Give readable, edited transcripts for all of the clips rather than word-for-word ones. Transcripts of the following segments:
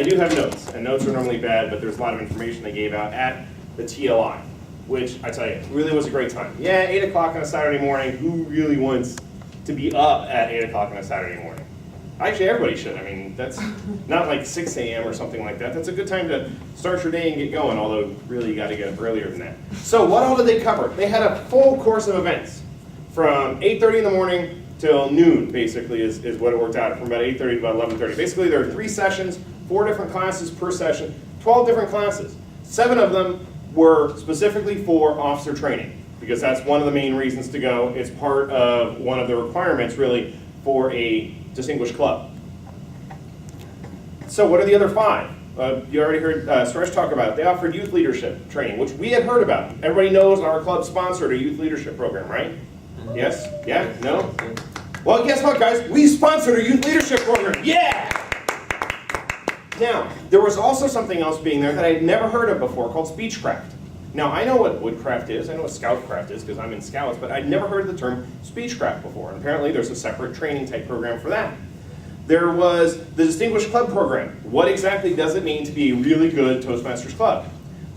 I do have notes, and notes are normally bad, but there's a lot of information I gave out at the TLI, which I tell you, really was a great time. Yeah, 8 o'clock on a Saturday morning, who really wants to be up at 8 o'clock on a Saturday morning? Actually, everybody should. I mean, that's not like 6 a.m. or something like that. That's a good time to start your day and get going, although really you got to get up earlier than that. So what all did they cover? They had a full course of events from 8:30 in the morning till noon, basically, is what it worked out, from about 8:30 to about 11:30. Basically, there are 3 sessions, 4 different classes per session, 12 different classes. 7 of them were specifically for officer training, because that's one of the main reasons to go. It's part of one of the requirements, really, for a distinguished club. So what are the other 5? You already heard Suresh talk about it. They offered youth leadership training, which we had heard about. Everybody knows our club sponsored a youth leadership program, right? Yes? Yeah? No? Well, guess what, guys? We sponsored a youth leadership program. Yeah! Now, there was also something else being there that I had never heard of before called Speechcraft. Now, I know what Woodcraft is, I know what Scoutcraft is because I'm in Scouts, but I'd never heard of the term Speechcraft before. And apparently there's a separate training type program for that. There was the Distinguished Club program. What exactly does it mean to be a really good Toastmasters club?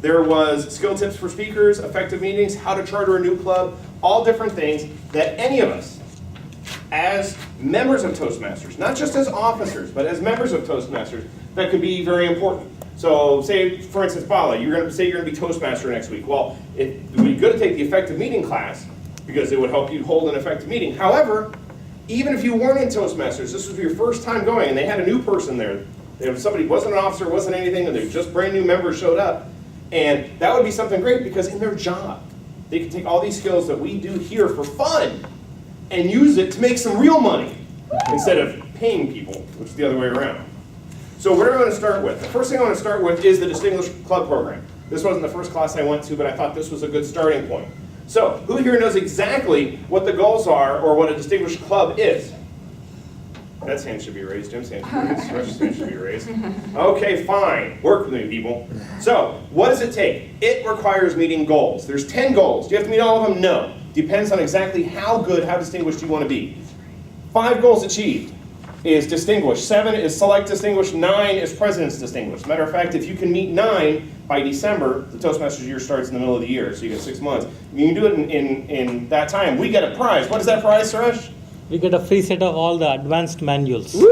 There was skill tips for speakers, effective meetings, how to charter a new club, all different things that any of us, as members of Toastmasters, not just as officers, but as members of Toastmasters, that could be very important. So say, for instance, Bala, you're going to be Toastmaster next week. Well, it would be good to take the effective meeting class because it would help you hold an effective meeting. However, even if you weren't in Toastmasters, this was your first time going, and they had a new person there. If somebody wasn't an officer, wasn't anything, and they just brand new members showed up, and that would be something great because in their job, they could take all these skills that we do here for fun and use it to make some real money instead of paying people, which is the other way around. So what are we going to start with? The first thing I want to start with is the Distinguished Club program. This wasn't the first class I went to, but I thought this was a good starting point. So, who here knows exactly what the goals are or what a Distinguished Club is? That hand should be raised. Jim's hand should be raised. Rush's hand should be raised. Okay, fine. Work with me, people. So, what does it take? It requires meeting goals. There's 10 goals. Do you have to meet all of them? No. Depends on exactly how good, how distinguished you want to be. 5 goals achieved is distinguished. 7 is select distinguished. 9 is president's distinguished. Matter of fact, if you can meet 9 by December, the Toastmasters year starts in the middle of the year, so you get 6 months. You can do it in that time. We get a prize. What is that prize, Suresh? We get a free set of all the advanced manuals. And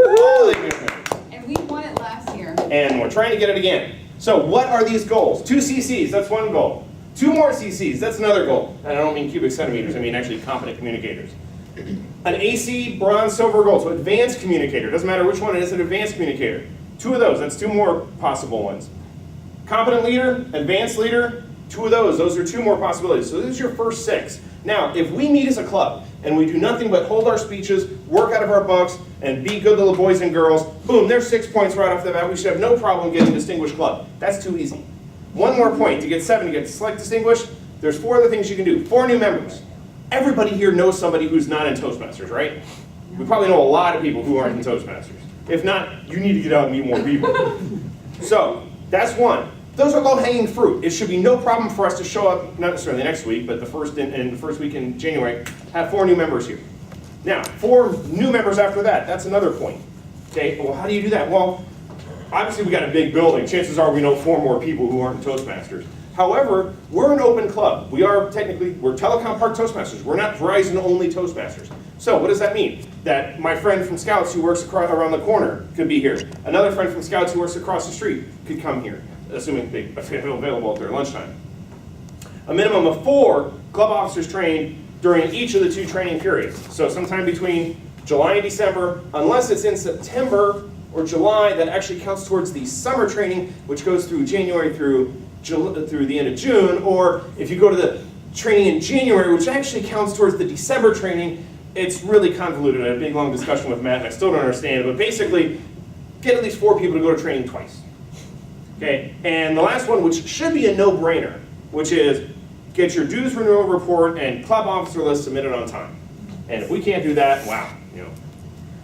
we won it last year. And we're trying to get it again. So what are these goals? 2 CCs, that's one goal. 2 more CCs, that's another goal. And I don't mean cubic centimeters, I mean actually competent communicators. An AC, bronze, silver, gold. So advanced communicator. Doesn't matter which one it is, an advanced communicator. 2 of those, that's 2 more possible ones. Competent leader, advanced leader, 2 of those. Those are 2 more possibilities. So this is your first 6. Now, if we meet as a club and we do nothing but hold our speeches, work out of our bunks, and be good little boys and girls, boom, there's 6 points right off the bat. We should have no problem getting Distinguished Club. That's too easy. 1 more point to get 7 to get select distinguished. There's 4 other things you can do. 4 new members. Everybody here knows somebody who's not in Toastmasters, right? We probably know a lot of people who aren't in Toastmasters. If not, you need to get out and meet more people. So, that's 1. Those are low-hanging fruit. It should be no problem for us to show up, not necessarily next week, but the first week in January, have 4 new members here. Now, 4 new members after that, that's another point. Okay, well, how do you do that? Well, obviously we got a big building. Chances are we know 4 more people who aren't Toastmasters. However, we're an open club. We're Telecom Park Toastmasters. We're not Verizon-only Toastmasters. So what does that mean? That my friend from Scouts who works around the corner could be here. Another friend from Scouts who works across the street could come here, assuming they feel available at their lunchtime. A minimum of 4 club officers trained during each of the 2 training periods. So sometime between July and December, unless it's in September or July, that actually counts towards the summer training, which goes through January through the end of June, or if you go to the training in January, which actually counts towards the December training, it's really convoluted. I had a big long discussion with Matt, and I still don't understand it, but basically, get at least 4 people to go to training twice. Okay, and the last one, which should be a no-brainer, which is get your dues renewal report and club officer list submitted on time. And if we can't do that, wow, you know.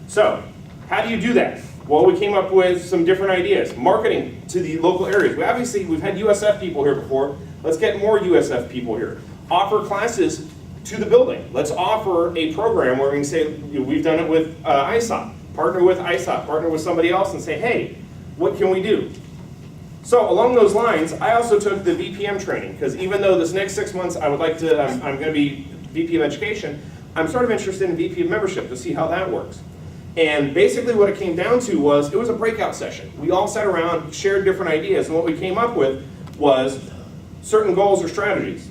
So, how do you do that? Well, we came up with some different ideas. Marketing to the local areas. We've had USF people here before. Let's get more USF people here. Offer classes to the building. Let's offer a program where we can say, we've done it with ISOP. Partner with ISOP, partner with somebody else and say, hey, What can we do? So along those lines, I also took the VPM training, because even though this next 6 months I would like to, I'm going to be VP of Education, I'm sort of interested in VP of Membership to see how that works. And basically what it came down to was, it was a breakout session. We all sat around, shared different ideas, and what we came up with was certain goals or strategies.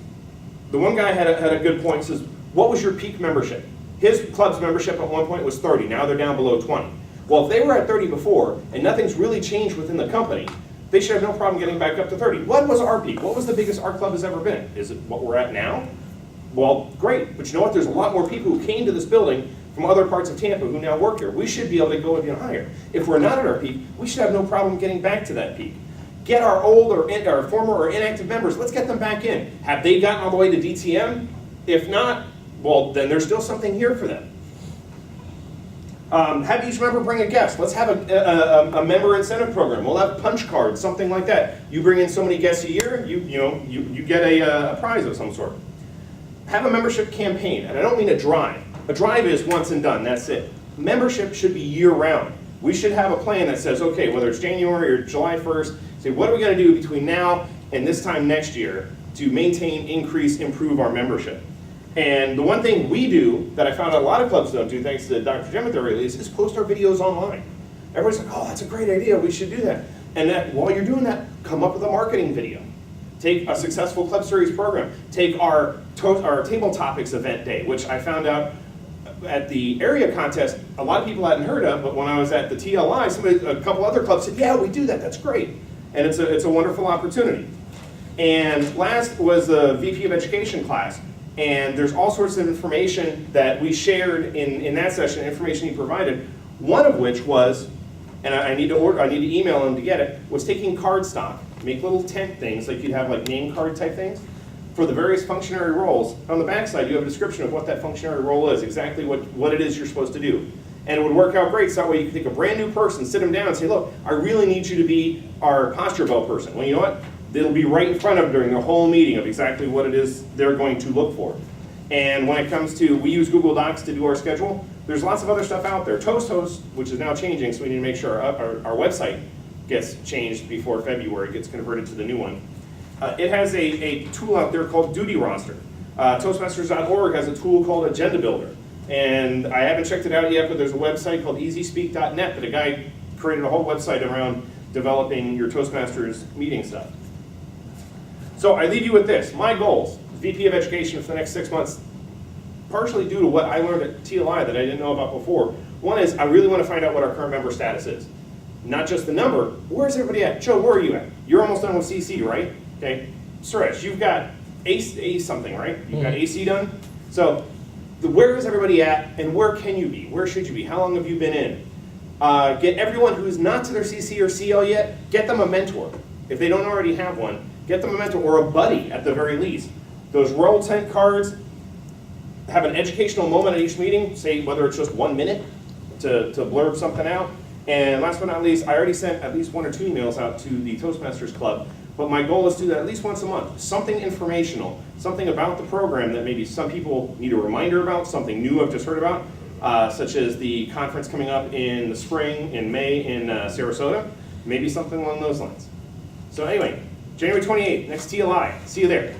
The one guy had a good point, says, what was your peak membership? His club's membership at one point was 30, now they're down below 20. Well, if they were at 30 before, and nothing's really changed within the company, they should have no problem getting back up to 30. What was our peak? What was the biggest our club has ever been? Is it what we're at now? Well, great, but you know what? There's a lot more people who came to this building from other parts of Tampa who now work here. We should be able to go even higher. If we're not at our peak, we should have no problem getting back to that peak. Get our old or our former or inactive members, let's get them back in. Have they gotten all the way to DTM? If not, well, then there's still something here for them. Have each member bring a guest. Let's have a member incentive program. We'll have punch cards, something like that. You bring in so many guests a year, you get a prize of some sort. Have a membership campaign, and I don't mean a drive. A drive is once and done, that's it. Membership should be year-round. We should have a plan that says, okay, whether it's January or July 1st, say, what are we going to do between now and this time next year to maintain, increase, improve our membership? And the one thing we do that I found out a lot of clubs don't do, thanks to Dr. Jim at the release, is post our videos online. Everyone's like, oh, that's a great idea, we should do that. And that while you're doing that, come up with a marketing video. Take a successful Club Series program. Take our Table Topics event day, which I found out at the area contest, a lot of people hadn't heard of, but when I was at the TLI, a couple other clubs said, yeah, we do that, that's great. And it's a wonderful opportunity. And last was the VP of Education class. And there's all sorts of information that we shared in that session, information he provided, one of which was, and I need to email him to get it, was taking card stock, make little tent things, like you'd have like name card type things, for the various functionary roles. On the back side, you have a description of what that functionary role is, exactly what it is you're supposed to do. And it would work out great, so that way you can take a brand new person, sit them down and say, look, I really need you to be our posture belt person. Well, you know what? It'll be right in front of them during the whole meeting of exactly what it is they're going to look for. And when it comes to, we use Google Docs to do our schedule. There's lots of other stuff out there. Toast Host, which is now changing, so we need to make sure our website gets changed before February, gets converted to the new one. It has a tool out there called Duty Roster. Toastmasters.org has a tool called Agenda Builder. And I haven't checked it out yet, but there's a website called easyspeak.net that a guy created a whole website around developing your Toastmasters meeting stuff. So I leave you with this. My goals, VP of Education for the next 6 months, partially due to what I learned at TLI that I didn't know about before. One is I really want to find out what our current member status is. Not just the number, where's everybody at? Joe, where are you at? You're almost done with CC, right? Okay. Suresh, you've got A something, right? You've got AC done? So where is everybody at and where can you be? Where should you be? How long have you been in? Get everyone who's not to their CC or CL yet, get them a mentor. If they don't already have one, get them a mentor or a buddy at the very least. Those roll tent cards, have an educational moment at each meeting, say whether it's just 1 minute to blurb something out. And last but not least, I already sent at least 1 or 2 emails out to the Toastmasters Club, but my goal is to do that at least once a month. Something informational, something about the program that maybe some people need a reminder about, something new I've just heard about, such as the conference coming up in the spring, in May in Sarasota, maybe something along those lines. So anyway, January 28th, next TLI. See you there.